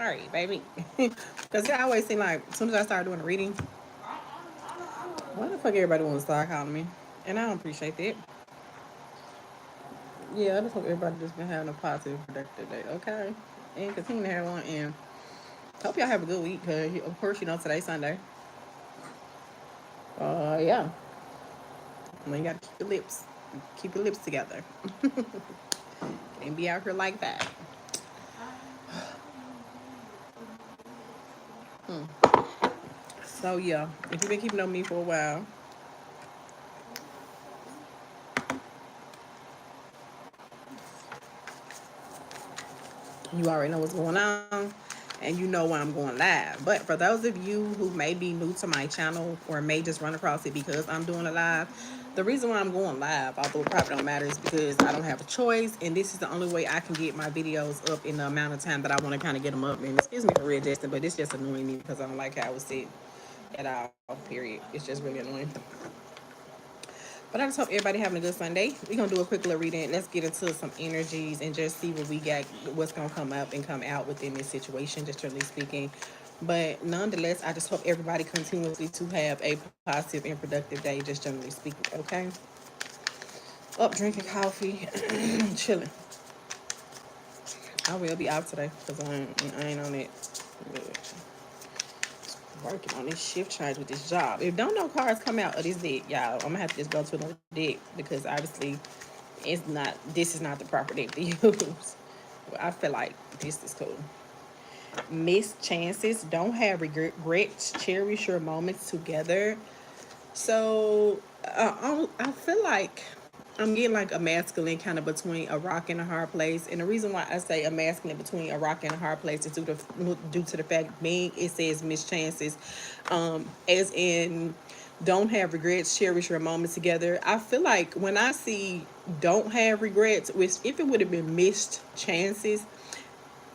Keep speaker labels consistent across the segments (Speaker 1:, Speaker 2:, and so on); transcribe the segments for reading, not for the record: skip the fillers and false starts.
Speaker 1: sorry, baby. Because it always seems like as soon as I start doing the reading, why the fuck everybody want to start calling me? And I don't appreciate that. Yeah, I just hope everybody just been having a positive, productive day, okay? And continue to have one. And hope y'all have a good week. Cause of course, today's Sunday. Yeah. Well, you gotta keep your lips together. Can't be out here like that. So yeah, if you've been keeping on me for a while, you already know what's going on, and you know when I'm going live. But for those of you who may be new to my channel or may just run across it because I'm doing a live, the reason why I'm going live, although it probably don't matter, is because I don't have a choice, and this is the only way I can get my videos up in the amount of time that I want to kind of get them up. And excuse me for readjusting, but it's just annoying me because I don't like how it was set at all. Period. It's just really annoying. But I just hope everybody having a good Sunday. We're going to do a quick little reading. Let's get into some energies and just see what we got, what's going to come up and come out within this situation, just generally speaking. But nonetheless, I just hope everybody continuously to have a positive and productive day, just generally speaking, okay? Up drinking coffee, chilling. I will be out today because I ain't on it. Working on this shift change with this job. If don't know cars come out of this deck, y'all, I'm gonna have to just go to another deck because obviously this is not the proper deck to use. Well, I feel like this is cool. Missed chances, don't have regrets, cherish your moments together. So I feel like I'm getting like a masculine kind of between a rock and a hard place. And the reason why I say a masculine between a rock and a hard place is due to the fact being it says missed chances, as in don't have regrets, cherish your moments together. I feel like when I see don't have regrets, which if it would have been missed chances,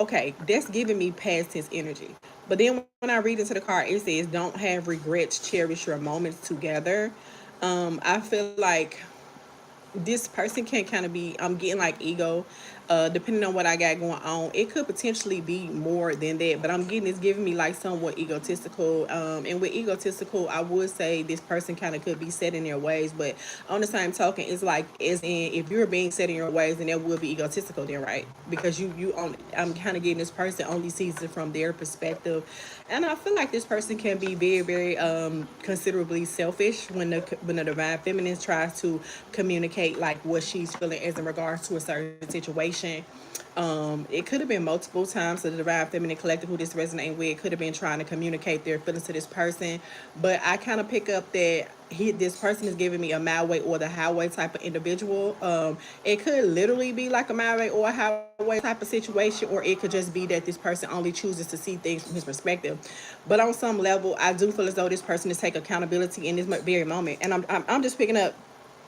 Speaker 1: okay, that's giving me past tense energy. But then when I read into the card, it says don't have regrets, cherish your moments together. I feel like this person can kind of be, I'm getting like ego, depending on what I got going on. It could potentially be more than that, but I'm getting, it's giving me like somewhat egotistical. And with egotistical, I would say this person kind of could be set in their ways, but on the same token, it's like, as in, if you're being set in your ways, then that would be egotistical then, right? Because I'm kind of getting this person only sees it from their perspective. And I feel like this person can be very, very considerably selfish when the divine feminine tries to communicate like what she's feeling as in regards to a certain situation. It could have been multiple times to the divine feminine collective who this resonating with could have been trying to communicate their feelings to this person, but I kind of pick up that this person is giving me a my way or the highway type of individual. It could literally be like a my way or a highway type of situation, or it could just be that this person only chooses to see things from his perspective. But on some level, I do feel as though this person is taking accountability in this very moment, and I'm just picking up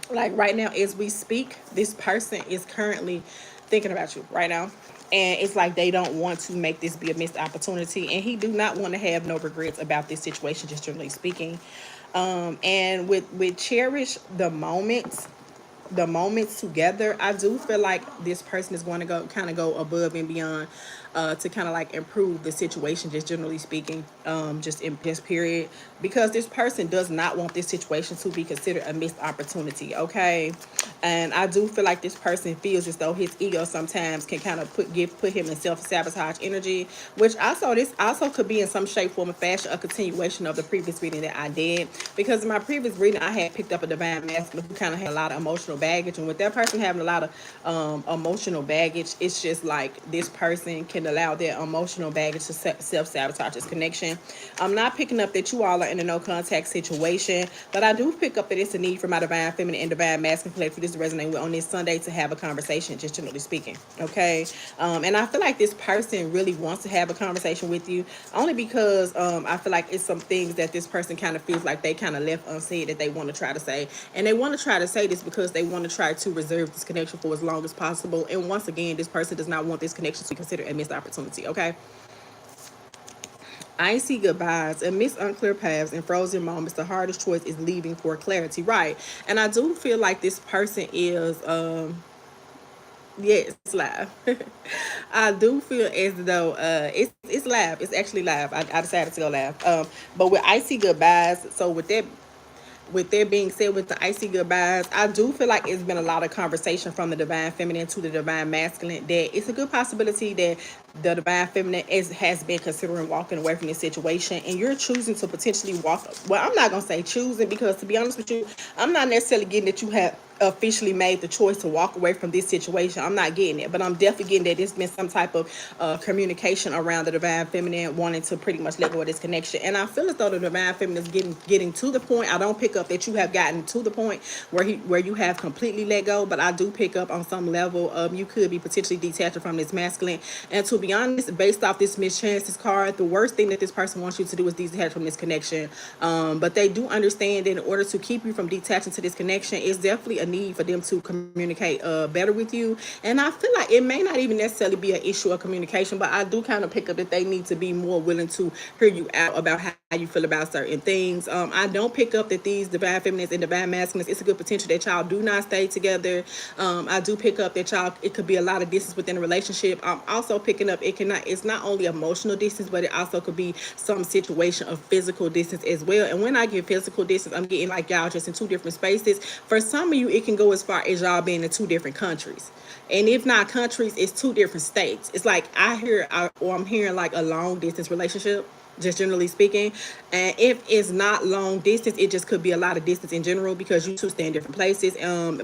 Speaker 1: like right now as we speak, this person is currently thinking about you right now, and it's like they don't want to make this be a missed opportunity, and he do not want to have no regrets about this situation, just generally speaking. And with cherish the moments together, I do feel like this person is going to go above and beyond, to kind of like improve the situation, just generally speaking, just in this period, because this person does not want this situation to be considered a missed opportunity, okay? And I do feel like this person feels as though his ego sometimes can kind of put him in self-sabotage energy, which also this also could be in some shape, form, or fashion a continuation of the previous reading that I did, because in my previous reading I had picked up a divine masculine who kind of had a lot of emotional baggage, and with that person having a lot of emotional baggage, it's just like this person can allow their emotional baggage to self-sabotage this connection. I'm not picking up that you all are in a no contact situation, but I do pick up that it's a need for my divine feminine and divine masculine collective for this to resonate with on this Sunday to have a conversation, just generally speaking, okay? And I feel like this person really wants to have a conversation with you, only because I feel like it's some things that this person kind of feels like they kind of left unsaid that they want to try to say, and they want to try to say this because they want to try to reserve this connection for as long as possible. And once again, this person does not want this connection to be considered a missed opportunity, okay? I see goodbyes and miss unclear paths and frozen moments. The hardest choice is leaving for clarity, right? And I do feel like this person is Yes, live. I do feel as though it's live. It's actually live. I decided to go live. But with icy goodbyes, so with that being said, with the icy goodbyes, I do feel like it's been a lot of conversation from the divine feminine to the divine masculine that it's a good possibility that the divine feminine has been considering walking away from this situation, and you're choosing to potentially walk. Well, I'm not gonna say choosing, because to be honest with you, I'm not necessarily getting that you have officially made the choice to walk away from this situation. I'm not getting it, but I'm definitely getting that there's been some type of communication around the divine feminine wanting to pretty much let go of this connection. And I feel as though the divine feminine is getting to the point. I don't pick up that you have gotten to the point where you have completely let go, but I do pick up on some level you could be potentially detaching from this masculine. And to be honest, based off this Miss Chance's card, the worst thing that this person wants you to do is detach from this connection. But they do understand that in order to keep you from detaching to this connection, it's definitely a need for them to communicate better with you. And I feel like it may not even necessarily be an issue of communication, but I do kind of pick up that they need to be more willing to hear you out about how you feel about certain things. I don't pick up that these divine feminines and divine masculines, it's a good potential that y'all do not stay together. I do pick up that y'all, it could be a lot of distance within a relationship. I'm also picking up it's not only emotional distance, but it also could be some situation of physical distance as well. And when I get physical distance, I'm getting like y'all just in two different spaces. For some of you, it can go as far as y'all being in two different countries. And if not countries, it's two different states. It's like I'm hearing like a long distance relationship, just generally speaking. And if it's not long distance, it just could be a lot of distance in general because you two stay in different places.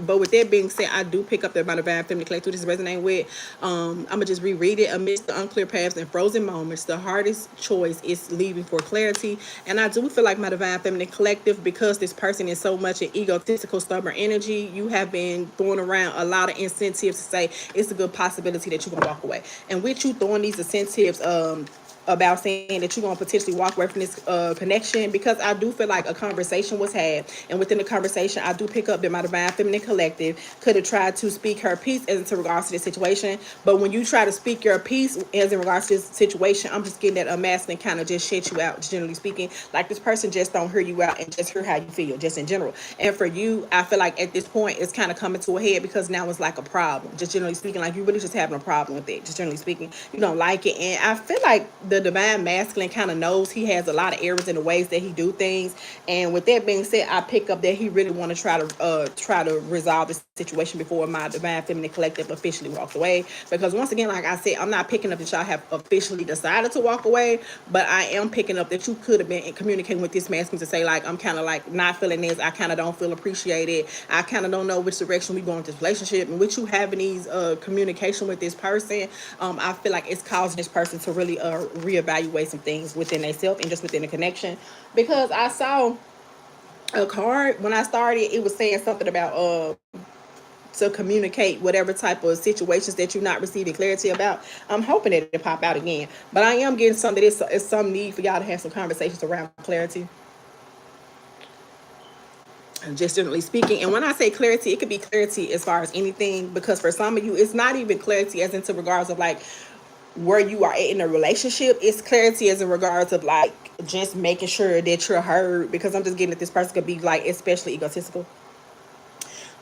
Speaker 1: But with that being said, I do pick up that my divine feminine collective this is resonating with. I'm gonna just reread it. Amidst the unclear paths and frozen moments, the hardest choice is leaving for clarity. And I do feel like my divine feminine collective, because this person is so much an egotistical, stubborn energy, you have been throwing around a lot of incentives to say it's a good possibility that you're gonna walk away. And with you throwing these incentives, about saying that you're going to potentially walk away from this connection, because I do feel like a conversation was had, and within the conversation I do pick up that my divine feminine collective could have tried to speak her piece as in regards to this situation. But when you try to speak your piece as in regards to this situation, I'm just getting that a masculine kind of just shit you out, generally speaking. Like this person just don't hear you out and just hear how you feel just in general. And for you, I feel like at this point it's kind of coming to a head, because now it's like a problem, just generally speaking. Like you really just having a problem with it, just generally speaking. You don't like it. And I feel like the divine masculine kind of knows he has a lot of errors in the ways that he do things. And with that being said, I pick up that he really want to try to resolve this situation before my divine feminine collective officially walks away. Because once again, like I said, I'm not picking up that y'all have officially decided to walk away, but I am picking up that you could have been communicating with this masculine to say like, I'm kind of like not feeling this, I kind of don't feel appreciated, I kind of don't know which direction we go in this relationship. And with you having these communication with this person, I feel like it's causing this person to really reevaluate some things within themselves and just within the connection. Because I saw a card when I started, it was saying something about to communicate whatever type of situations that you're not receiving clarity about. I'm hoping that it pop out again, but I am getting some that it's some need for y'all to have some conversations around clarity, just generally speaking. And when I say clarity, it could be clarity as far as anything, because for some of you it's not even clarity as into regards of like where you are at in a relationship. It's clarity as in regards of like just making sure that you're heard, because I'm just getting that this person could be like especially egotistical,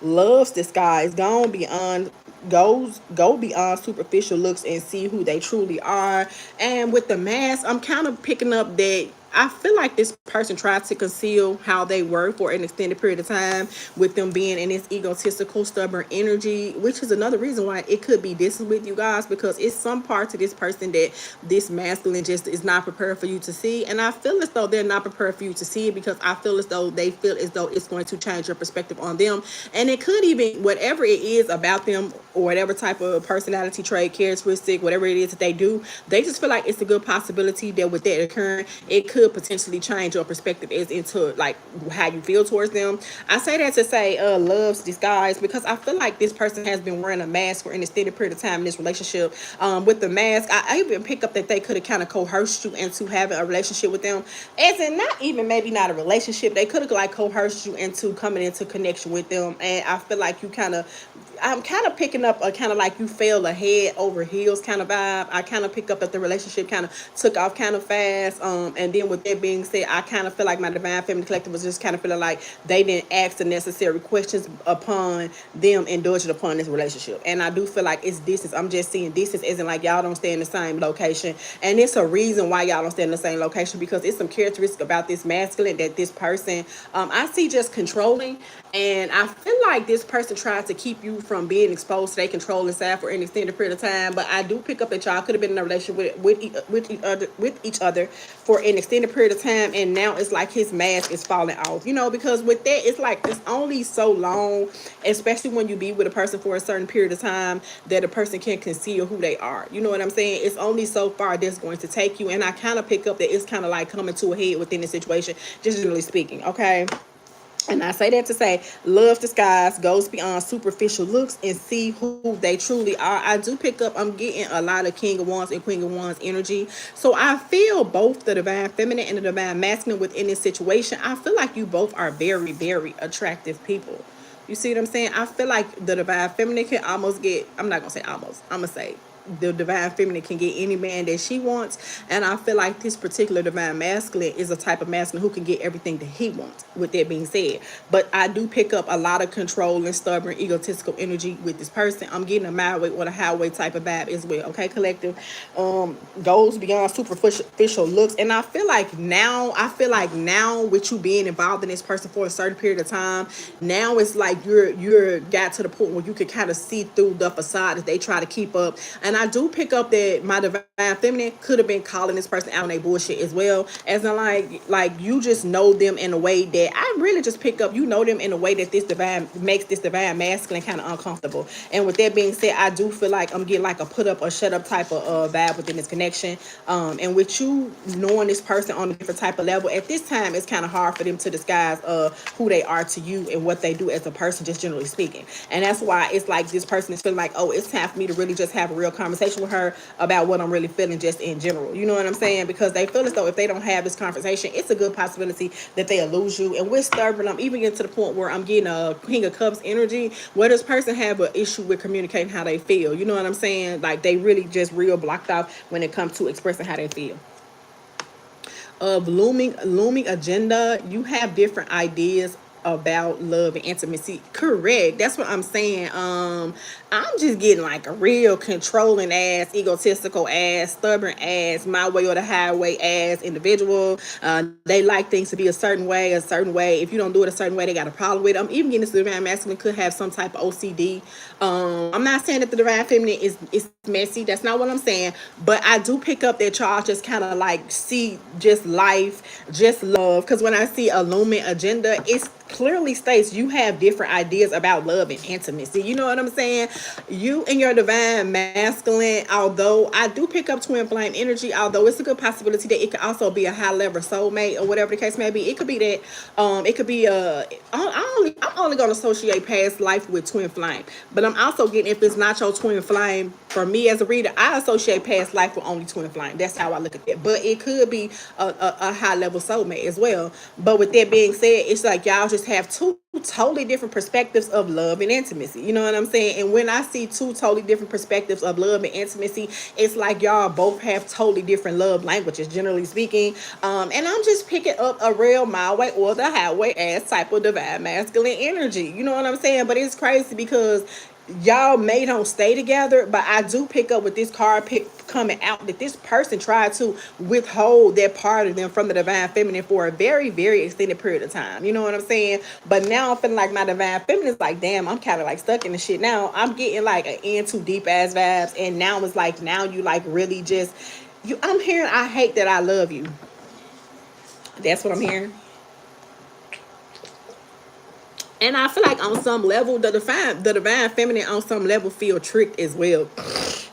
Speaker 1: loves disguise, go beyond superficial looks and see who they truly are. And with the mask, I'm kind of picking up that I feel like this person tried to conceal how they were for an extended period of time, with them being in this egotistical, stubborn energy, which is another reason why it could be this with you guys, because it's some parts of this person that this masculine just is not prepared for you to see. And I feel as though they're not prepared for you to see it, because I feel as though they feel as though it's going to change your perspective on them. And it could even, whatever it is about them or whatever type of personality trait, characteristic, whatever it is that they do, they just feel like it's a good possibility that with that occurring, it could potentially change your perspective as into like how you feel towards them. I say that to say love's disguise, because I feel like this person has been wearing a mask for an extended period of time in this relationship. With the mask, I even pick up that they could have kind of coerced you into having a relationship with them, as in not even maybe not a relationship. They could have like coerced you into coming into connection with them. And I feel like you kind of, I'm kind of picking up a kind of like you fell ahead over heels kind of vibe. I kind of pick up that the relationship kind of took off kind of fast. And then with that being said, I kind of feel like my Divine Feminine Collective was just kind of feeling like they didn't ask the necessary questions upon them indulging upon this relationship. And I do feel like it's distance. I'm just seeing distance isn't like y'all don't stay in the same location. And it's a reason why y'all don't stay in the same location, because it's some characteristics about this masculine that this person, I see just controlling. And I feel like this person tried to keep you from being exposed to their controlling side for an extended period of time. But I do pick up that y'all could have been in a relationship with each other for an extended period of time, and now it's like his mask is falling off. Because with that, it's like it's only so long, especially when you be with a person for a certain period of time, that a person can conceal who they are. You know what I'm saying? It's only so far that's going to take you, and I kind of pick up that it's kind of like coming to a head within the situation, just generally speaking. Okay. And I say that to say, love disguise goes beyond superficial looks and see who they truly are. I do pick up, I'm getting a lot of King of Wands and Queen of Wands energy. So I feel both the Divine Feminine and the Divine Masculine within this situation. I feel like you both are very, very attractive people. You see what I'm saying? I feel like the Divine Feminine can almost get, I'm not going to say almost, I'm going to say the Divine Feminine can get any man that she wants. And I feel like this particular Divine Masculine is a type of masculine who can get everything that he wants, with that being said. But I do pick up a lot of control and stubborn, egotistical energy with this person. I'm getting a my way or a highway type of vibe as well. Okay, collective. Goes beyond superficial looks. And I feel like now with you being involved in this person for a certain period of time, now it's like you're got to the point where you can kind of see through the facade that they try to keep up. And I do pick up that my Divine Feminine could have been calling this person out on their bullshit as well. As in like you just know them in a way that I really just pick up. You know them in a way that this divine makes this Divine Masculine kind of uncomfortable. And with that being said, I do feel like I'm getting like a put up or shut up type of vibe within this connection. And with you knowing this person on a different type of level, at this time it's kind of hard for them to disguise who they are to you and what they do as a person, just generally speaking. And that's why it's like this person is feeling like, oh, it's time for me to really just have a real conversation with her about what I'm really feeling just in general. You know what I'm saying? Because they feel as though if they don't have this conversation, it's a good possibility that they'll lose you. And with stubborn, I'm even getting to the point where I'm getting a King of Cups energy, where this person have an issue with communicating how they feel. You know what I'm saying? Like they really just real blocked off when it comes to expressing how they feel. Of looming agenda, you have different ideas about love and intimacy. Correct, that's what I'm saying. I'm just getting like a real controlling ass, egotistical ass, stubborn ass, my way or the highway ass individual. They like things to be a certain way. If you don't do it a certain way, they got a problem with it. I'm even getting this Divine Masculine could have some type of OCD. I'm not saying that the Divine Feminine is messy. That's not what I'm saying. But I do pick up that y'all just kind of like see just life, just love. Because when I see a looming agenda, it's clearly states you have different ideas about love and intimacy. You know what I'm saying? You and your Divine Masculine, although I do pick up twin flame energy, although it's a good possibility that it could also be a high level soulmate or whatever the case may be. It could be that it could be I'm only gonna associate past life with twin flame. But I'm also getting, if it's not your twin flame, for me as a reader, I associate past life with only twin flame. That's how I look at that. But it could be a high level soulmate as well. But with that being said, it's like y'all just have two totally different perspectives of love and intimacy. You know what I'm saying? And when I see two totally different perspectives of love and intimacy, it's like y'all both have totally different love languages, generally speaking. And I'm just picking up a real my way or the highway ass type of Divine Masculine energy. You know what I'm saying? But it's crazy because y'all may don't stay together, but I do pick up with this card pick coming out that this person tried to withhold that part of them from the Divine Feminine for a very, very extended period of time. You know what I'm saying? But now I'm feeling like my Divine Feminine is like, damn, I'm kind of like stuck in the shit. Now I'm getting like an in too deep ass vibes, and now it's like now you like really just you. I'm hearing I hate that I love you. That's what I'm hearing. And I feel like on some level, the divine feminine on some level feel tricked as well.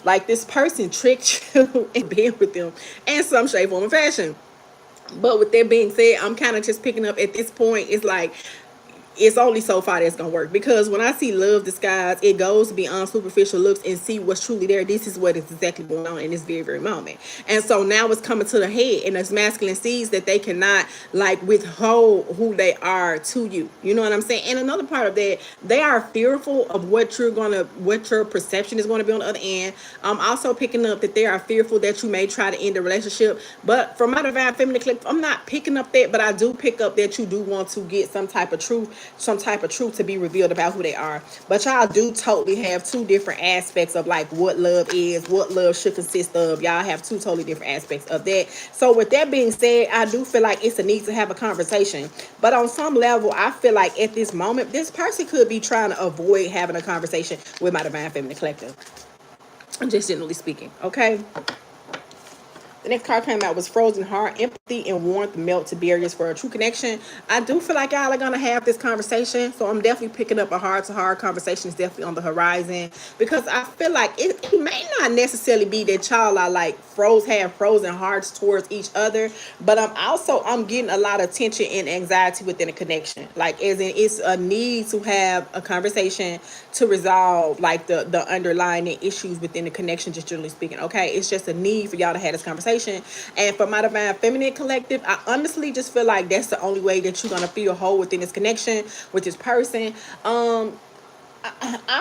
Speaker 1: Like this person tricked you and being with them in some shape, form, or fashion. But with that being said, I'm kind of just picking up at this point. It's like it's only so far that's gonna work, because when I see love disguise, it goes beyond superficial looks and see what's truly there. This is what is exactly going on in this very, very moment. And so now it's coming to the head, and this masculine sees that they cannot like withhold who they are to you. You know what I'm saying? And another part of that, they are fearful of what your perception is gonna be on the other end. I'm also picking up that they are fearful that you may try to end the relationship. But from my divine feminine clip, I'm not picking up that, but I do pick up that you do want to get some type of truth to be revealed about who they are. But y'all do totally have two different aspects of like what love is, what love should consist of. Y'all have two totally different aspects of that. So with that being said, I do feel like it's a need to have a conversation. But on some level, I feel like at this moment, this person could be trying to avoid having a conversation with my divine feminine collective. I'm just generally speaking, okay? The next card came out was Frozen Heart, empathy and warmth melt to barriers for a true connection. I do feel like y'all are going to have this conversation. So I'm definitely picking up a heart-to-heart conversation is definitely on the horizon. Because I feel like it may not necessarily be that y'all are like have frozen hearts towards each other. But I'm getting a lot of tension and anxiety within a connection. Like as in it's a need to have a conversation to resolve like the underlying issues within the connection, just generally speaking. Okay. It's just a need for y'all to have this conversation. And for my divine feminine collective, I honestly just feel like that's the only way that you're gonna feel whole within this connection with this person. I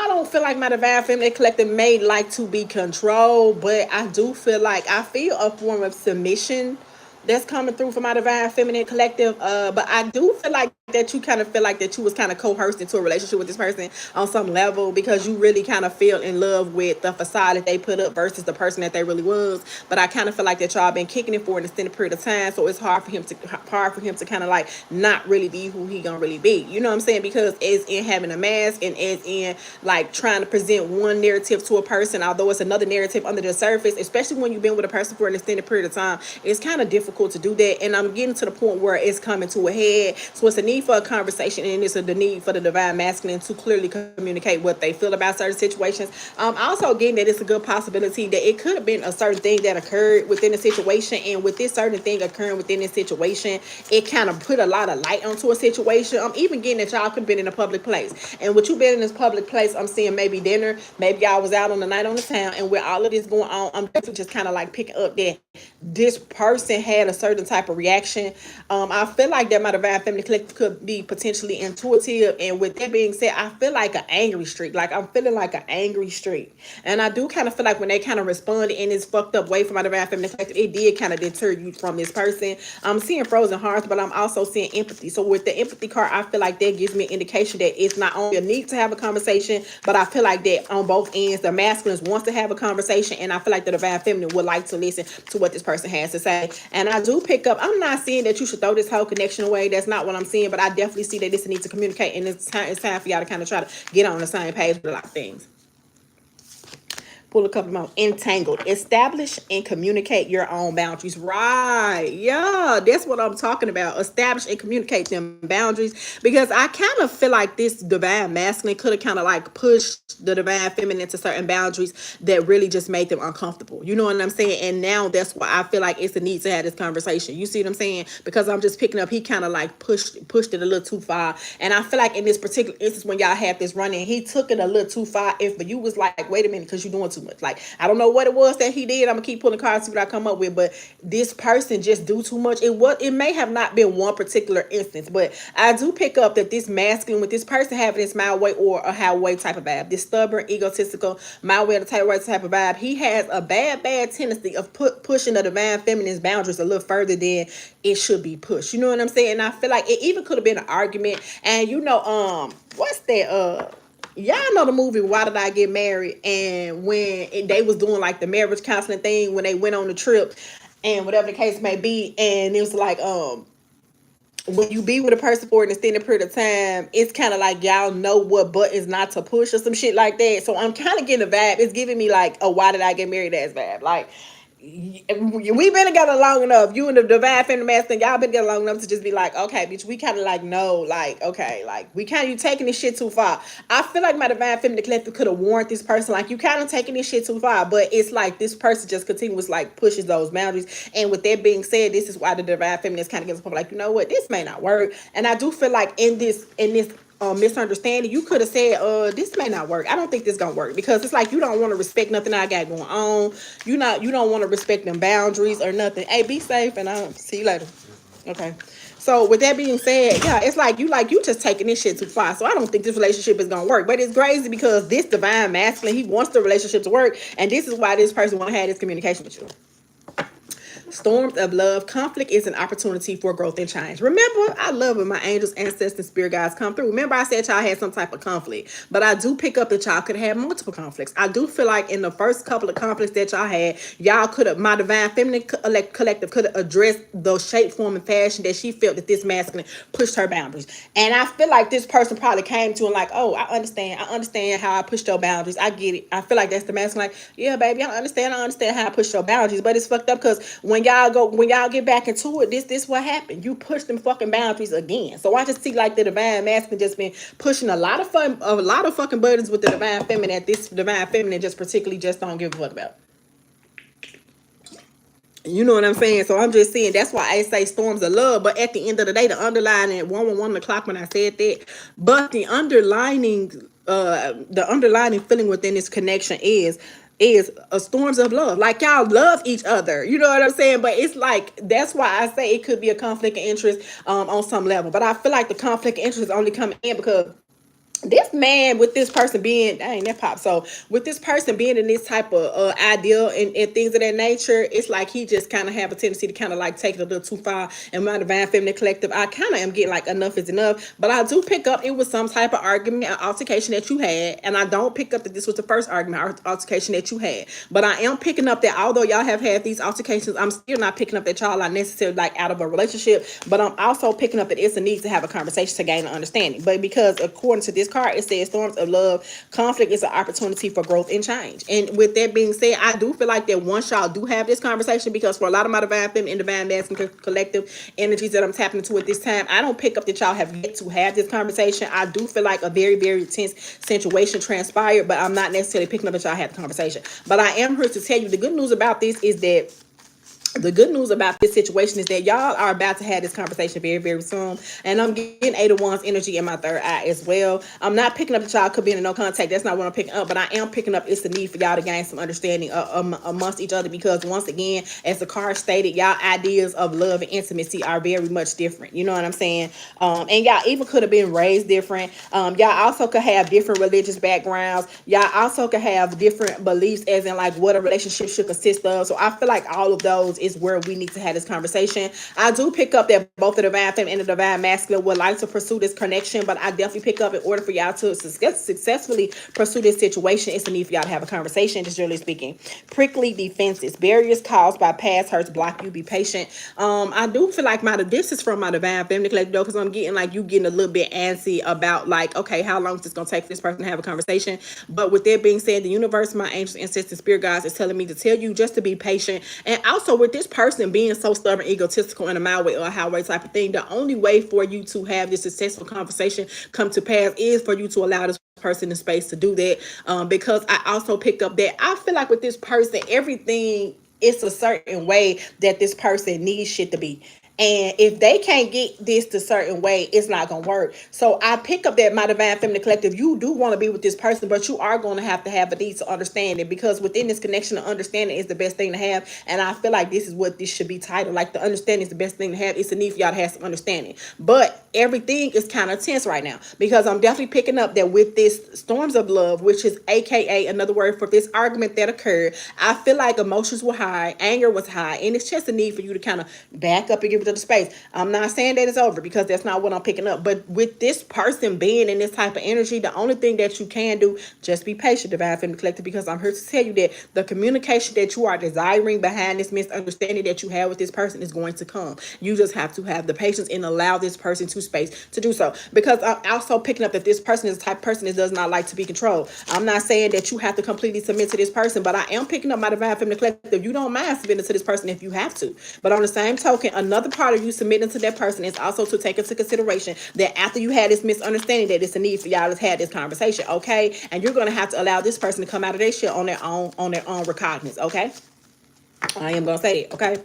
Speaker 1: don't feel like my divine feminine collective may like to be controlled, but I do feel like I feel a form of submission that's coming through for my divine feminine collective. But I do feel like that you kind of feel like that you was kind of coerced into a relationship with this person on some level, because you really kind of feel in love with the facade that they put up versus the person that they really was. But I kind of feel like that y'all been kicking it for an extended period of time, so it's hard for him to kind of like not really be who he gonna really be. You know what I'm saying? Because as in having a mask and as in like trying to present one narrative to a person, although it's another narrative under the surface, especially when you've been with a person for an extended period of time, it's kind of difficult to do that. And I'm getting to the point where it's coming to a head. So it's a need for a conversation, and it's the need for the divine masculine to clearly communicate what they feel about certain situations. Also getting that it's a good possibility that it could have been a certain thing that occurred within the situation, and with this certain thing occurring within this situation, it kind of put a lot of light onto a situation. I'm even getting that y'all could have been in a public place, and with you being in this public place, I'm seeing maybe dinner, maybe y'all was out on the night on the town, and with all of this going on, I'm definitely just kind of like picking up that this person had a certain type of reaction. I feel like that my divine feminine collective could be potentially intuitive, and with that being said, I feel like an angry streak. Like I'm feeling like an angry streak, and I do kind of feel like when they kind of responded in this fucked up way for my divine feminine collective, it did kind of deter you from this person. I'm seeing frozen hearts, but I'm also seeing empathy. So with the empathy card, I feel like that gives me an indication that it's not only a need to have a conversation, but I feel like that on both ends, the masculines wants to have a conversation, and I feel like the divine feminine would like to listen to what this person has to say. And I do pick up, I'm not saying that you should throw this whole connection away. That's not what I'm saying, but I definitely see that this needs to communicate, and it's time for y'all to kind of try to get on the same page with a lot of things. Pull a couple more. Entangled. Establish and communicate your own boundaries. Right. Yeah, that's what I'm talking about. Establish and communicate them boundaries. Because I kind of feel like this divine masculine could have kind of like pushed the divine feminine to certain boundaries that really just made them uncomfortable. You know what I'm saying? And now that's why I feel like it's a need to have this conversation. You see what I'm saying? Because I'm just picking up, he kind of like pushed it a little too far. And I feel like in this particular instance, when y'all had this running, he took it a little too far. If you was like, wait a minute, because you're doing too much. Like, I don't know what it was that he did. I'm gonna keep pulling cards, see what I come up with. But this person just do too much. It may have not been one particular instance, but I do pick up that this masculine with this person having this my way or a highway type of vibe, this stubborn, egotistical, my way or the type of vibe, he has a bad tendency of pushing the divine feminine's boundaries a little further than it should be pushed. You know what I'm saying? And I feel like it even could have been an argument. And what's that? Y'all know the movie Why Did I Get Married? And when they was doing like the marriage counseling thing when they went on the trip and whatever the case may be, and it was like when you be with a person for an extended period of time, it's kind of like y'all know what buttons not to push or some shit like that. So I'm kind of getting a vibe. It's giving me like a Why Did I Get Married ass vibe. Like, we've been together long enough. You and the divine feminine masculine, y'all been together long enough to just be like, okay, bitch, we kind of like know, like, okay, like we kind of you taking this shit too far. I feel like my divine feminine collective could have warned this person, like you kind of taking this shit too far, but it's like this person just continues like pushes those boundaries. And with that being said, this is why the divine feminine is kind of gets like, you know what, this may not work. And I do feel like in this misunderstanding, you could have said, this may not work. I don't think this gonna work, because it's like you don't want to respect nothing I got going on. You don't want to respect them boundaries or nothing. Hey, be safe, and I'll see you later. Okay. So with that being said, yeah, it's like you just taking this shit too far. So I don't think this relationship is gonna work. But it's crazy because this divine masculine, he wants the relationship to work, and this is why this person want to have this communication with you. Storms of love. Conflict is an opportunity for growth and change. Remember, I love when my angels, ancestors, spirit guides come through. Remember, I said y'all had some type of conflict, but I do pick up that y'all could have multiple conflicts. I do feel like in the first couple of conflicts that y'all had, y'all could have, my divine feminine collective could have addressed the shape, form, and fashion that she felt that this masculine pushed her boundaries. And I feel like this person probably came to and like, oh, I understand. I understand how I pushed your boundaries. I get it. I feel like that's the masculine. Like, yeah, baby, I understand. I understand how I pushed your boundaries, but it's fucked up because when y'all get back into it, this what happened. You push them fucking boundaries again. So I just see like the divine masculine just been pushing a lot of fucking buttons with the divine feminine that this divine feminine just particularly just don't give a fuck about. You know what I'm saying? So I'm just saying that's why I say storms of love. But at the end of the day, the underlying at 1 o'clock when I said that, but the underlining feeling within this connection is a storms of love. Like y'all love each other. You know what I'm saying? But it's like that's why I say it could be a conflict of interest on some level. But I feel like the conflict of interest only coming in because this man with this person being dang that pop, so with this person being in this type of ideal and things of that nature, it's like he just kind of have a tendency to kind of like take it a little too far. And my divine feminine collective, I kind of am getting like enough is enough. But I do pick up it was some type of argument or altercation that you had, and I don't pick up that this was the first argument or altercation that you had. But I am picking up that although y'all have had these altercations, I'm still not picking up that y'all are necessarily like out of a relationship. But I'm also picking up that it's a need to have a conversation to gain an understanding. But because according to this card, it says storms of love. Conflict is an opportunity for growth and change. And with that being said, I do feel like that once y'all do have this conversation, because for a lot of my divine feminine and divine masculine collective energies that I'm tapping into at this time, I don't pick up that y'all have yet to have this conversation. I do feel like a very, very tense situation transpired, but I'm not necessarily picking up that y'all had the conversation. But I am here to tell you the good news about this is that the good news about this situation is that y'all are about to have this conversation very, very soon. And I'm getting Eight of Wands energy in my third eye as well. I'm not picking up that y'all could be in no contact. That's not what I'm picking up. But I am picking up it's the need for y'all to gain some understanding amongst each other. Because once again, as the card stated, y'all ideas of love and intimacy are very much different. You know what I'm saying? And y'all even could have been raised different. Y'all also could have different religious backgrounds. Y'all also could have different beliefs as in like what a relationship should consist of. So I feel like all of those is where we need to have this conversation. I do pick up that both the divine feminine and the divine masculine would like to pursue this connection, but I definitely pick up in order for y'all to successfully pursue this situation, it's the need for y'all to have a conversation, just generally speaking. Prickly defenses. Barriers caused by past hurts block you. Be patient. I do feel like this is from my divine feminine collective though, because I'm getting like you getting a little bit antsy about like, okay, how long is this gonna take for this person to have a conversation? But with that being said, the universe, my angels, ancestors, spirit guides is telling me to tell you just to be patient. And also with this person being so stubborn, egotistical, in a my way or a highway type of thing, the only way for you to have this successful conversation come to pass is for you to allow this person in space to do that. Because I also pick up that I feel like with this person, everything it's a certain way that this person needs shit to be. And if they can't get this the certain way, it's not gonna work. So I pick up that my divine feminine collective, you do want to be with this person, but you are going to have a need to understand it, because within this connection, the understanding is the best thing to have. And I feel like this is what this should be titled. Like the understanding is the best thing to have. It's a need for y'all to have some understanding. But everything is kind of tense right now, because I'm definitely picking up that with this storms of love, which is AKA another word for this argument that occurred, I feel like emotions were high, anger was high, and it's just a need for you to kind of back up and give it to the space. I'm not saying that it's over, because that's not what I'm picking up. But with this person being in this type of energy, the only thing that you can do, just be patient, divine feminine collective, because I'm here to tell you that the communication that you are desiring behind this misunderstanding that you have with this person is going to come. You just have to have the patience and allow this person to space to do so. Because I'm also picking up that this person is the type of person that does not like to be controlled. I'm not saying that you have to completely submit to this person, but I am picking up my divine feminine collective. You don't mind submitting to this person if you have to. But on the same token, another part of you submitting to that person is also to take into consideration that after you had this misunderstanding, that it's a need for y'all to have this conversation, okay? And you're going to have to allow this person to come out of their shit on their own recognizance, okay? I am going to say it, okay?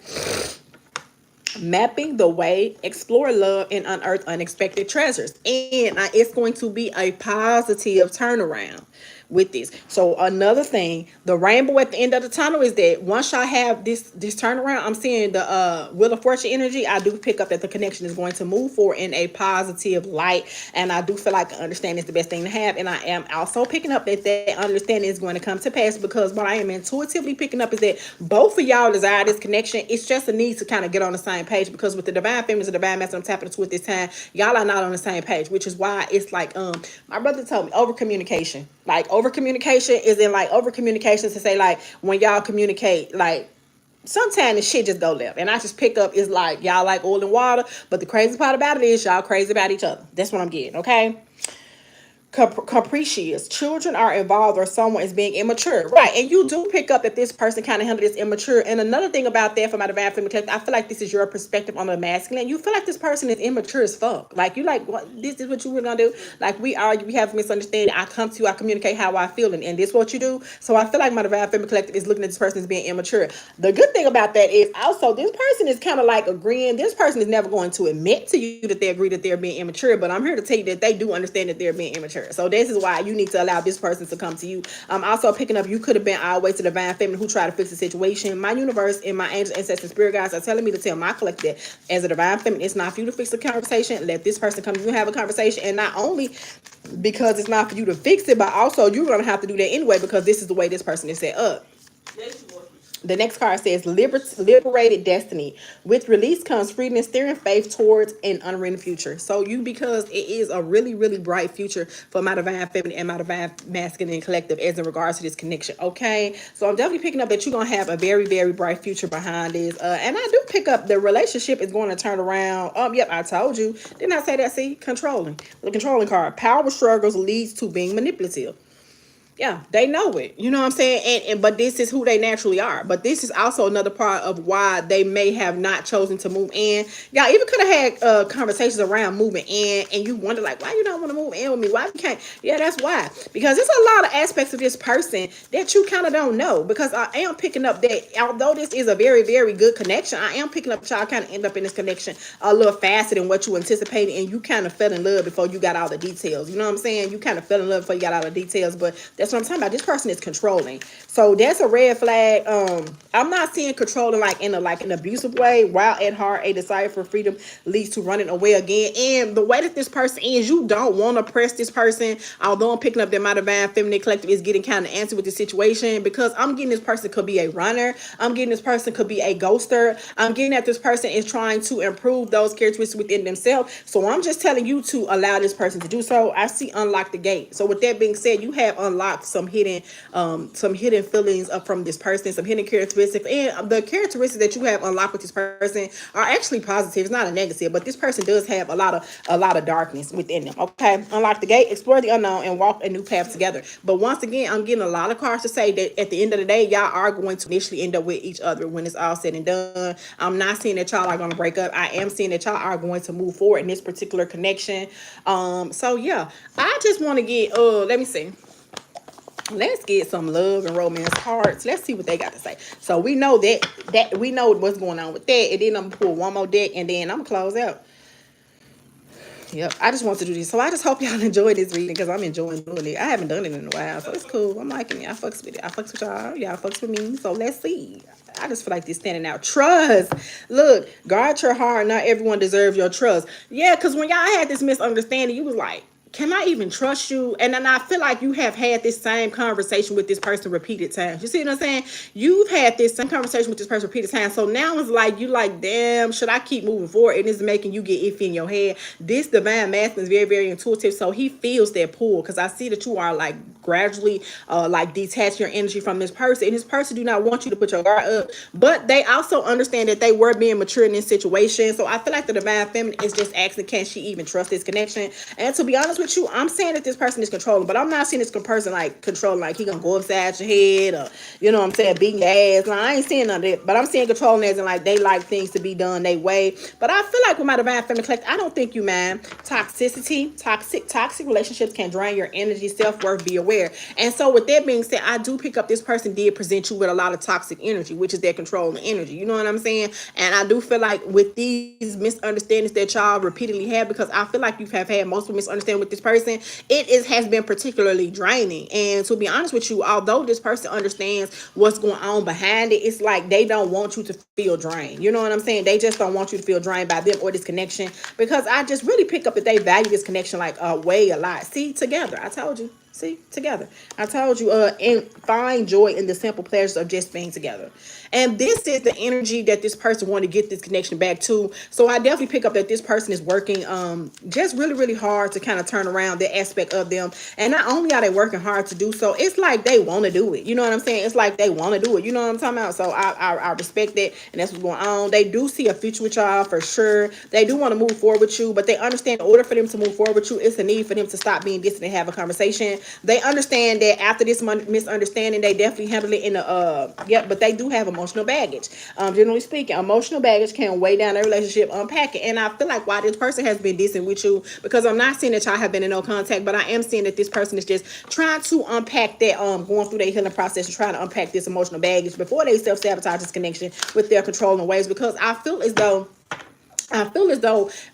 Speaker 1: mapping the way, explore love, and unearth unexpected treasures. And it's going to be a positive turnaround with this. So another thing, the rainbow at the end of the tunnel is that once y'all have this turnaround, I'm seeing the Wheel of Fortune energy. I do pick up that the connection is going to move forward in a positive light, and I do feel like understanding is the best thing to have. And I am also picking up that that understanding is going to come to pass, because what I am intuitively picking up is that both of y'all desire this connection. It's just a need to kind of get on the same page, because with the divine feminines and divine masculine I'm tapping into at this time, y'all are not on the same page, which is why it's like my brother told me over communication. Like over communication is in like over communication to say like when y'all communicate like sometimes the shit just go left. And I just pick up is like y'all like oil and water, but the crazy part about it is y'all crazy about each other. That's what I'm getting, okay? Capricious. Children are involved or someone is being immature. Right. And you do pick up that this person kind of handled this immature. And another thing about that for my divine feminine collective, I feel like this is your perspective on the masculine. You feel like this person is immature as fuck. Like you like, what, this is what you were gonna do? Like we argue, we have misunderstanding. I come to you, I communicate how I feel, and this is what you do. So I feel like my divine feminine collective is looking at this person as being immature. The good thing about that is also this person is kind of like agreeing. This person is never going to admit to you that they agree that they're being immature, but I'm here to tell you that they do understand that they're being immature. So this is why you need to allow this person to come to you. I'm also picking up you could have been all the way to the divine feminine who tried to fix the situation. My universe and my angels, ancestors, and spirit guides are telling me to tell my collective that as a divine feminine, it's not for you to fix the conversation. Let this person come to you and have a conversation. And not only because it's not for you to fix it, but also you're going to have to do that anyway, because this is the way this person is set up. The next card says liberated destiny. With release comes freedom and steering faith towards an unwritten future. So you, because it is a really, really bright future for my divine feminine and my divine masculine collective as in regards to this connection. Okay. So I'm definitely picking up that you're going to have a very, very bright future behind this. And I do pick up the relationship is going to turn around. Yep, I told you. Didn't I say that? See, controlling. The controlling card. Power struggles leads to being manipulative. Yeah, they know it. You know what I'm saying? And but this is who they naturally are. But this is also another part of why they may have not chosen to move in. Y'all even could have had conversations around moving in, and you wonder like, why you don't want to move in with me? Why you can't? Yeah, that's why. Because there's a lot of aspects of this person that you kind of don't know. Because I am picking up that although this is a very, very good connection, I am picking up y'all kind of end up in this connection a little faster than what you anticipated, and you kind of fell in love before you got all the details. You know what I'm saying? You kind of fell in love before you got all the details, but that's what I'm talking about. This person is controlling. So that's a red flag. I'm not seeing controlling like in an abusive way. While at heart, a desire for freedom leads to running away again. And the way that this person is, you don't want to press this person. Although I'm picking up that my divine feminine collective is getting kind of antsy with the situation, because I'm getting this person could be a runner. I'm getting this person could be a ghoster. I'm getting that this person is trying to improve those characteristics within themselves. So I'm just telling you to allow this person to do so. I see unlock the gate. So with that being said, you have unlocked some hidden feelings from this person, some hidden characteristics, and the characteristics that you have unlocked with this person are actually positive. It's not a negative, but this person does have a lot of darkness within them. Okay, unlock the gate, explore the unknown, and walk a new path together. But once again, I'm getting a lot of cards to say that at the end of the day, y'all are going to initially end up with each other when it's all said and done. I'm not seeing that y'all are going to break up. I am seeing that y'all are going to move forward in this particular connection. So yeah, I just want to get let me see. Let's get some love and romance cards. Let's see what they got to say. So we know that we know what's going on with that. And then I'm gonna pull one more deck, and then I'm gonna close out. Yep, I just want to do this. So I just hope y'all enjoy this reading, because I'm enjoying doing it. I haven't done it in a while, so it's cool. I'm liking it. I fucks with it. I fucks with y'all. Y'all fucks with me. So let's see. I just feel like this standing out. Trust. Look, guard your heart. Not everyone deserves your trust. Yeah, because when y'all had this misunderstanding, you was like, can I even trust you? And then I feel like you have had this same conversation with this person repeated times. You see what I'm saying? You've had this same conversation with this person repeated times. So now it's like, you like, damn, should I keep moving forward? And it's making you get iffy in your head. This divine masculine is very, very intuitive. So he feels that pull, because I see that you are like gradually like detach your energy from this person. And this person do not want you to put your guard up. But they also understand that they were being mature in this situation. So I feel like the divine feminine is just asking, can she even trust this connection? And to be honest with you, I'm saying that this person is controlling, but I'm not seeing this person like controlling, like he gonna go upside your head, or you know what I'm saying, beating your ass. Now, I ain't seeing none of that, but I'm seeing controlling as in like they like things to be done their way. But I feel like with my divine feminine collective, I don't think you mind toxicity, toxic relationships can drain your energy, self-worth, be aware aware. And so with that being said, I do pick up this person did present you with a lot of toxic energy, which is their controlling energy. You know what I'm saying? And I do feel like with these misunderstandings that y'all repeatedly have, because I feel like you have had multiple misunderstandings with this person, has been particularly draining. And to be honest with you, although this person understands what's going on behind it, it's like they don't want you to feel drained. You know what I'm saying? They just don't want you to feel drained by them or this connection, because I just really pick up that they value this connection like way a lot. See, together, I told you. See, together. I told you, and find joy in the simple pleasures of just being together. And this is the energy that this person want to get this connection back to. So I definitely pick up that this person is working just really, really hard to kind of turn around that aspect of them. And not only are they working hard to do so, it's like they want to do it. You know what I'm saying? It's like they want to do it. You know what I'm talking about? So I respect that, and that's what's going on. They do see a future with y'all for sure. They do want to move forward with you, but they understand in order for them to move forward with you, it's a need for them to stop being distant and have a conversation. They understand that after this misunderstanding, they definitely handle it in a but they do have emotional baggage. Generally speaking, emotional baggage can weigh down a relationship, unpack it. And I feel like why this person has been distant with you, because I'm not seeing that y'all have been in no contact, but I am seeing that this person is just trying to unpack that, going through their healing process and trying to unpack this emotional baggage before they self-sabotage this connection with their controlling ways. Because I feel as though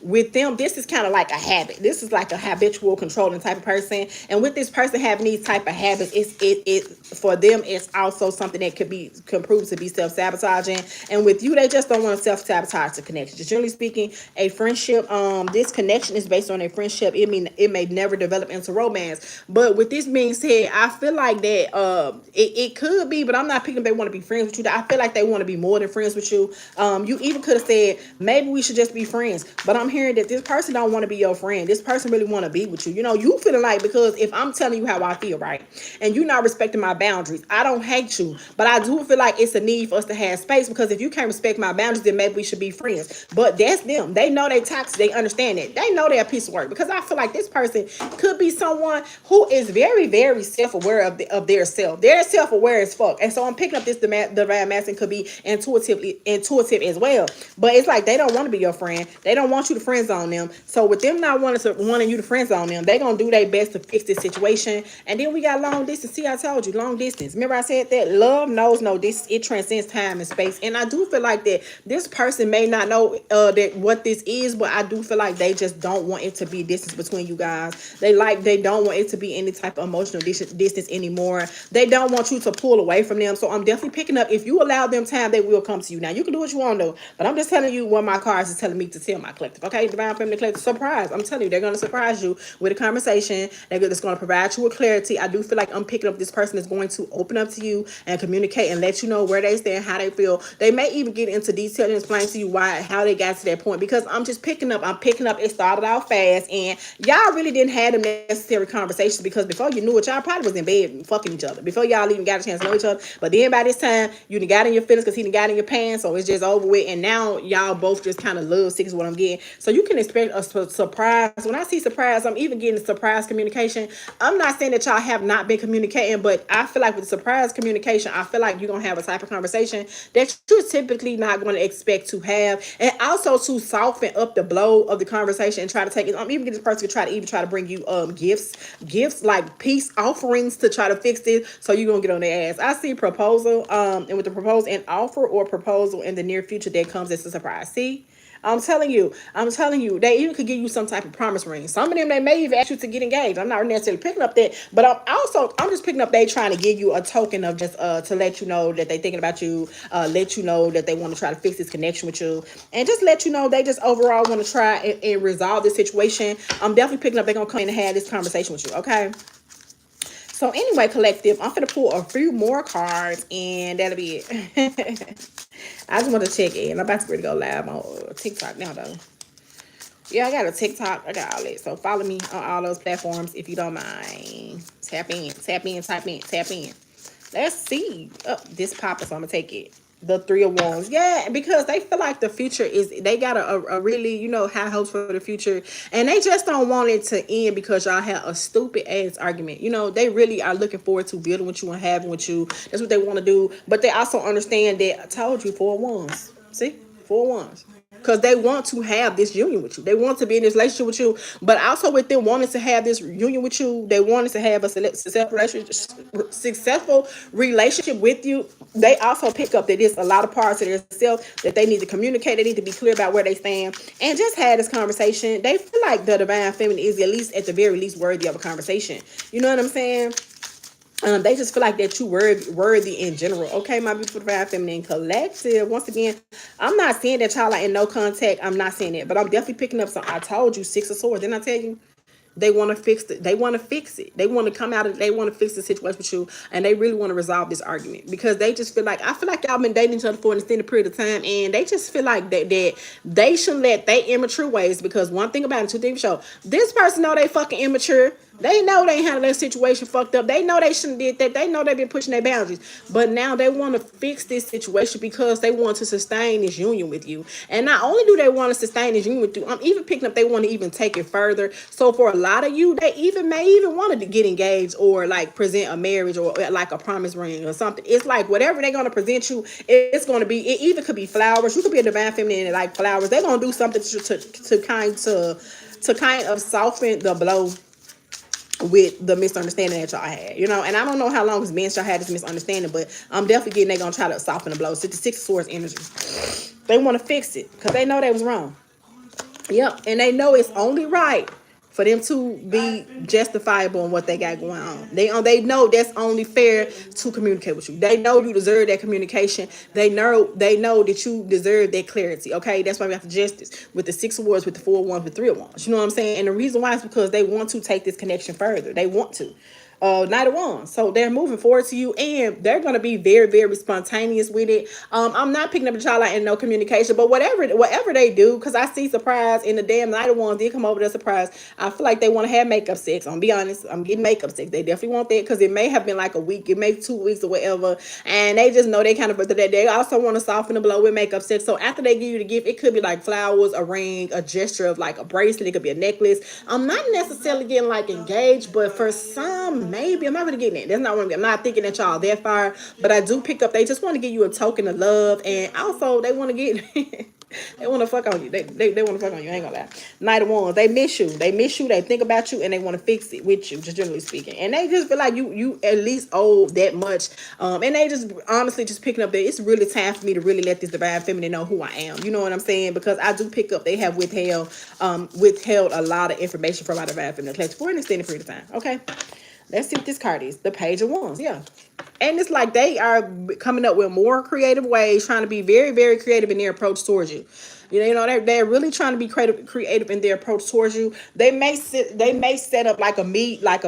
Speaker 1: with them, this is kind of like a habit. This is like a habitual controlling type of person. And with this person having these type of habits, it for them, it's also something that can prove to be self-sabotaging. And with you, they just don't want to self-sabotage the connection. Just generally speaking, a friendship, this connection is based on a friendship. It may never develop into romance. But with this being said, I feel like that it could be, but I'm not picking up they want to be friends with you. I feel like they want to be more than friends with you. You even could have said, maybe we should just be friends, but I'm hearing that this person don't want to be your friend. This person really want to be with you. You know, you feeling like, because if I'm telling you how I feel, right, and you're not respecting my boundaries, I don't hate you, but I do feel like it's a need for us to have space, because if you can't respect my boundaries, then maybe we should be friends. But that's them. They know they toxic. They understand it. They know they're a piece of work, because I feel like this person could be someone who is very, very self-aware of their self. They're self-aware as fuck. And so I'm picking up this divine masculine could be intuitive as well. But it's like they don't want to be your friend. They don't want you to friend zone them. So with them not wanting you to friend zone them, they gonna do their best to fix this situation. And then we got long distance. See, I told you, long distance. Remember I said that love knows no distance. It transcends time and space. And I do feel like that this person may not know that what this is, but I do feel like they just don't want it to be distance between you guys. They don't want it to be any type of emotional distance anymore. They don't want you to pull away from them. So I'm definitely picking up, if you allow them time, they will come to you. Now you can do what you want to do, but I'm just telling you what my cards is telling me to tell my collective. Okay, divine feminine collective, surprise. I'm telling you, they're gonna surprise you with a conversation. That's gonna provide you with clarity. I do feel like I'm picking up this person is going to open up to you and communicate and let you know where they stand, how they feel. They may even get into detail and explain to you how they got to that point, because I'm picking up. It started out fast, and y'all really didn't have them necessary conversations, because before you knew it, y'all probably was in bed fucking each other before y'all even got a chance to know each other. But then by this time, you done got in your feelings because he done got in your pants, so it's just over with. And now y'all both just kind of love sick is what I'm getting. So you can expect a surprise. When I see surprise, I'm even getting surprise communication. I'm not saying that y'all have not been communicating, but I feel like with surprise communication, I feel like you're gonna have a type of conversation that you're typically not going to expect to have. And also to soften up the blow of the conversation and try to take it. I'm even get this person to try to bring you gifts like peace offerings to try to fix this. So you're gonna get on their ass. I see proposal, and with the proposal, an offer or proposal in the near future that comes as a surprise. See, I'm telling you, they even could give you some type of promise ring. Some of them, they may even ask you to get engaged. I'm not necessarily picking up that, but I'm just picking up they trying to give you a token of just to let you know that they thinking about you, let you know that they want to try to fix this connection with you, and just let you know they just overall want to try and resolve this situation. I'm definitely picking up they're gonna come in and have this conversation with you. Okay. So anyway, collective, I'm gonna pull a few more cards, and that'll be it. I just want to check in. I'm about to ready to go live on TikTok now, though. Yeah, I got a TikTok. I got all that. So follow me on all those platforms if you don't mind. Tap in, tap in, tap in, tap in. Let's see. Oh, this popping, so I'm gonna take it. The Three of Wands. Yeah, because they feel like the future is, they got a really, high hopes for the future. And they just don't want it to end because y'all had a stupid ass argument. They really are looking forward to building with you and having with you. That's what they want to do. But they also understand that I told you, 4 of Wands. See? 4 of Wands. because they want to have this union with you. They want to be in this relationship with you, but also with them wanting to have this union with you, they wanted to have a successful relationship with you. They also pick up that there's a lot of parts of themselves that they need to communicate. They need to be clear about where they stand and just have this conversation. They feel like the divine feminine is at least, at the very least, worthy of a conversation. You know what I'm saying? They just feel like that you worthy in general. Okay, my beautiful divine feminine collective. Once again, I'm not saying that y'all are in no contact. I'm not saying it, but I'm definitely picking up some. I told you, Six of Swords. Didn't I tell you? They want to fix it. They want to fix it. They want to come out of. They want to fix the situation with you, and they really want to resolve this argument because they just feel like, I feel like y'all been dating each other for an extended period of time, and they just feel like that they shouldn't let they immature ways. Because one thing about it, two things show, this person know they fucking immature. They know they handled their situation fucked up. They know they shouldn't did that. They know they've been pushing their boundaries. But now they want to fix this situation because they want to sustain this union with you. And not only do they want to sustain this union with you, I'm even picking up they want to even take it further. So for a lot of you, they even may even want to get engaged or like present a marriage or like a promise ring or something. It's like whatever they're going to present you, it's going to be, it either could be flowers. You could be a divine feminine and like flowers. They're going to do something to kind of soften the blow with the misunderstanding that y'all had, you know. And I don't know how long it's been y'all had this misunderstanding, but I'm definitely getting they're gonna try to soften the blow. So the Six of Swords energy, they want to fix it because they know they was wrong. Yep, and they know it's only right for them to be justifiable in what they got going on. They know that's only fair to communicate with you. They know you deserve that communication. They know that you deserve that clarity. Okay, that's why we have to justice with the Six of Swords, with the Four of Wands, with Three of Wands. You know what I'm saying? And the reason why is because they want to take this connection further. They want to. Knight of Wands. So they're moving forward to you, and they're going to be very, very spontaneous with it. I'm not picking up a child and no communication, but whatever they do, because I see surprise in the damn Knight of Wands did come over to surprise. I feel like they want to have makeup sex. I'm be honest, I'm getting makeup sex. They definitely want that because it may have been like a week, it may be 2 weeks or whatever, and they just know they kind of that they also want to soften the blow with makeup sex. So after they give you the gift, it could be like flowers, a ring, a gesture of like a bracelet. It could be a necklace. I'm not necessarily getting like engaged, but for some, maybe I'm not really getting it. That's not what I'm not thinking that y'all that far, but I do pick up. They just want to give you a token of love, and also they want to get. They want to fuck on you. They want to fuck on you. I ain't gonna lie. Knight of Wands. They miss you. They miss you. They think about you, and they want to fix it with you. Just generally speaking, and they just feel like you at least owe that much. And they just honestly just picking up that it's really time for me to really let this divine feminine know who I am. You know what I'm saying? Because I do pick up they have withheld a lot of information from my divine feminine collective for an extended period of time. Okay. Let's see what this card is. The Page of Wands. Yeah. And it's like they are coming up with more creative ways, trying to be very, very creative in their approach towards you. You know, they're really trying to be creative in their approach towards you. They may set up like a meet, like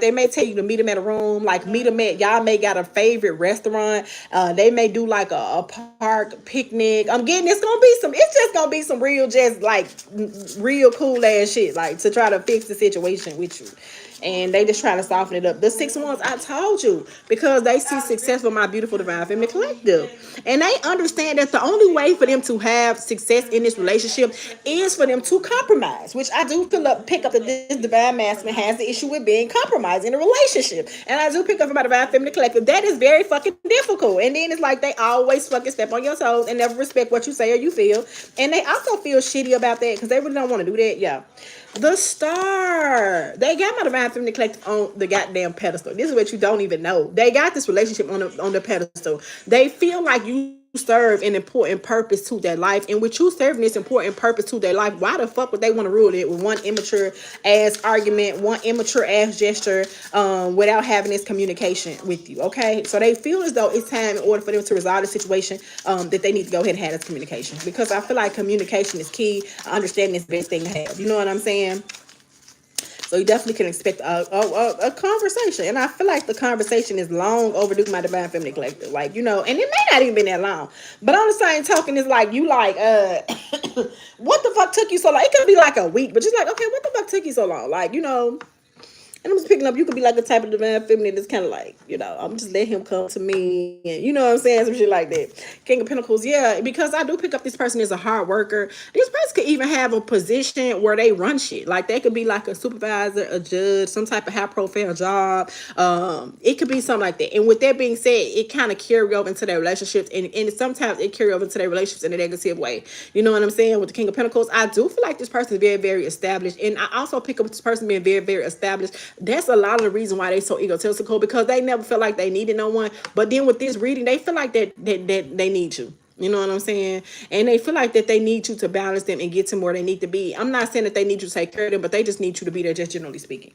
Speaker 1: they may tell you to meet them at a room, like meet them at, y'all may got a favorite restaurant. They may do like a park picnic. I'm getting, it's just gonna be some real, just like real cool ass shit, like to try to fix the situation with you. And they just trying to soften it up. The Six of Wands, I told you, because they see success with my beautiful divine feminine collective. And they understand that the only way for them to have success in this relationship is for them to compromise, which I do pick up that this divine masculine has the issue with being compromised in a relationship. And I do pick up from my divine feminine collective. That is very fucking difficult. And then it's like they always fucking step on your toes and never respect what you say or you feel. And they also feel shitty about that because they really don't want to do that. Yeah. The Star. They got my divine feminine collective on the goddamn pedestal. This is what you don't even know. They got this relationship on the pedestal. They feel like you serve an important purpose to their life, and with you serving this important purpose to their life, why the fuck would they want to rule it with one immature ass argument, one immature ass gesture, without having this communication with you? Okay, so they feel as though it's time, in order for them to resolve the situation, that they need to go ahead and have this communication, because I feel like communication is key. Understanding is the best thing to have. You know what I'm saying? So you definitely can expect a conversation. And I feel like the conversation is long overdue, my divine feminine collective. Like, you know, and it may not even been that long. But on the same token, it's like, you like, what the fuck took you so long? It could be like a week, but just like, okay, what the fuck took you so long? Like, you know, and I'm just picking up, you could be like a type of divine feminine that's kind of like, you know, I'm just letting him come to me. And you know what I'm saying? Some shit like that. King of Pentacles, yeah, because I do pick up this person is a hard worker. This person could even have a position where they run shit. Like they could be like a supervisor, a judge, some type of high profile job. It could be something like that. And with that being said, it kind of carry over into their relationships, and sometimes it carry over into their relationships in a negative way. You know what I'm saying? With the King of Pentacles, I do feel like this person is very, very established, and I also pick up this person being very, very established. That's a lot of the reason why they so egotistical, because they never felt like they needed no one. But then with this reading, they feel like that they need you. You know what I'm saying? And they feel like that they need you to balance them and get to where they need to be. I'm not saying that they need you to take care of them, but they just need you to be there, just generally speaking.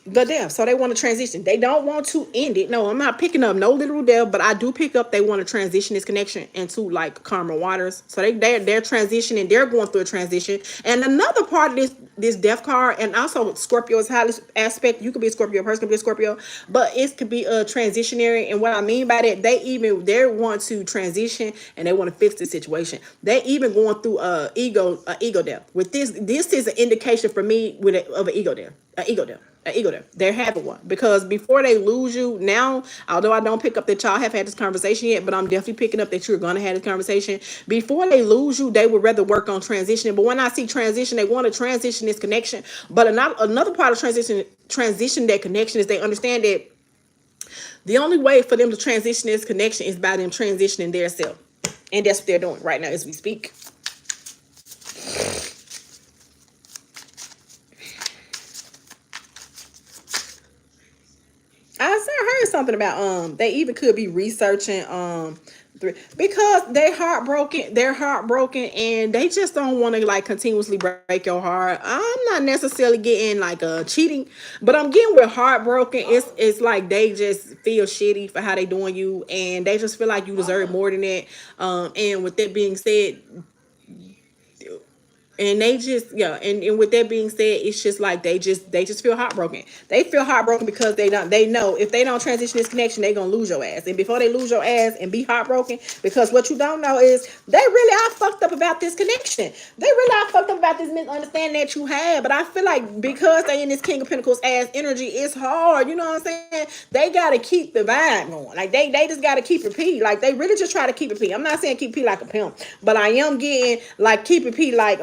Speaker 1: The death. So they want to transition. They don't want to end it. No, I'm not picking up no literal death, but I do pick up they want to transition this connection into like karma waters. So they're transitioning. They're going through a transition. And another part of this death card, and also Scorpio's highest aspect. You could be a Scorpio, a person could be a Scorpio, but it could be a transitionary. And what I mean by that, they want to transition and they want to fix the situation. They even going through ego death. With this is an indication for me of an ego death. An ego there. They're having one, because before they lose you now, although I don't pick up that y'all have had this conversation yet, but I'm definitely picking up that you're gonna have this conversation. Before they lose you, they would rather work on transitioning. But when I see transition, they want to transition this connection. But another part of transition that connection is they understand that the only way for them to transition this connection is by them transitioning their self, and that's what they're doing right now as we speak. I heard something about they even could be researching because they're heartbroken and they just don't want to like continuously break your heart. I'm not necessarily getting like cheating, but I'm getting with heartbroken. It's like they just feel shitty for how they doing you, and they just feel like you deserve more than that. And with that being said, and they just, yeah, and with that being said, it's just like they just feel heartbroken. They feel heartbroken because they know if they don't transition this connection, they gonna lose your ass. And before they lose your ass and be heartbroken, because what you don't know is they really are fucked up about this connection. They really are fucked up about this misunderstanding that you have. But I feel like because they in this King of Pentacles ass energy, it's hard. You know what I'm saying? They gotta keep the vibe going. Like they just gotta keep it P. Like they really just try to keep it P. I'm not saying keep P like a pimp, but I am getting like keep it P like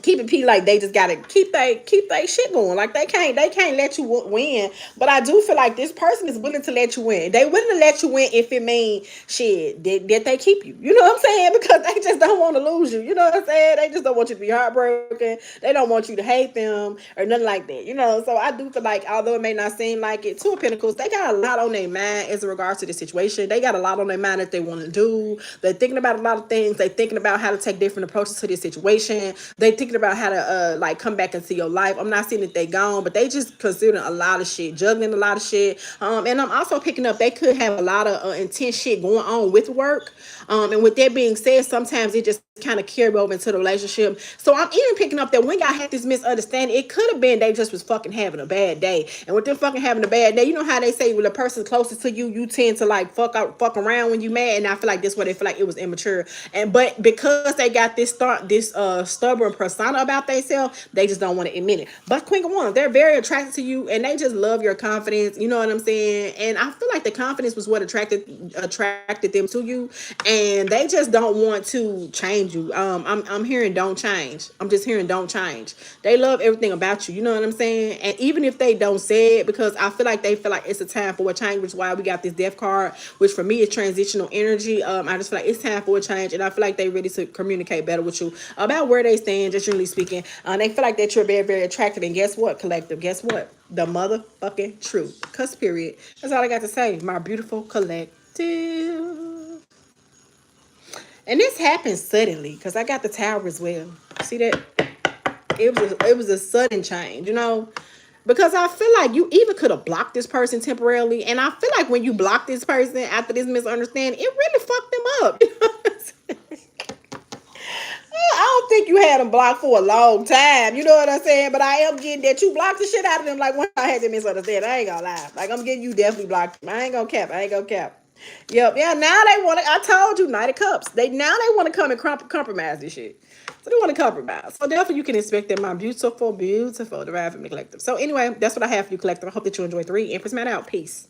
Speaker 1: keep it P, like they just gotta keep they shit going. Like they can't let you win. But I do feel like this person is willing to let you win. They willing to let you win if it means shit that they keep you. You know what I'm saying? Because they just don't want to lose you. You know what I'm saying? They just don't want you to be heartbroken. They don't want you to hate them or nothing like that. You know. So I do feel like although it may not seem like it, Two of Pentacles, they got a lot on their mind as in regards to the situation. They got a lot on their mind that they want to do. They're thinking about a lot of things. They're thinking about how to take different approaches to this situation. They thinking about how to like come back into your life. I'm not saying that they gone, but they just considering a lot of shit, juggling a lot of shit. And I'm also picking up they could have a lot of intense shit going on with work. And with that being said, sometimes it just kind of carry over into the relationship. So I'm even picking up that when y'all had this misunderstanding, it could have been they just was fucking having a bad day. And with them fucking having a bad day, you know how they say when the person closest to you, you tend to like fuck around when you mad. And I feel like this way they feel like it was immature. But because they got this stubborn persona about themselves, they just don't want to admit it. But Queen of Wands, they're very attracted to you, and they just love your confidence. You know what I'm saying? And I feel like the confidence was what attracted them to you, and they just don't want to change you. I'm hearing don't change. I'm just hearing don't change. They love everything about you. You know what I'm saying? And even if they don't say it, because I feel like they feel like it's a time for a change, which is why we got this death card, which for me is transitional energy. I just feel like it's time for a change, and I feel like they ready to communicate better with you about where they stand, just generally speaking. They feel like that you're very, very attractive, and guess what, collective? Guess what? The motherfucking truth. Cuss period. That's all I got to say. My beautiful collective. And this happened suddenly because I got the tower as well. See that? It was a sudden change, you know, because I feel like you even could have blocked this person temporarily, and I feel like when you block this person after this misunderstanding, it really fucked them up. You know what I'm saying? I don't think you had them blocked for a long time. You know what I'm saying? But I am getting that you blocked the shit out of them. Like when I had to misunderstand, I ain't gonna lie. Like I'm getting you definitely blocked. I ain't gonna cap. Yep. Yeah. Now they want to. I told you, Knight of Cups. They want to come and compromise this shit. So they want to compromise. So therefore, you can expect that my beautiful, beautiful derived from the collective. So anyway, that's what I have for you, collective. I hope that you enjoyed the read. Empress Man out. Peace.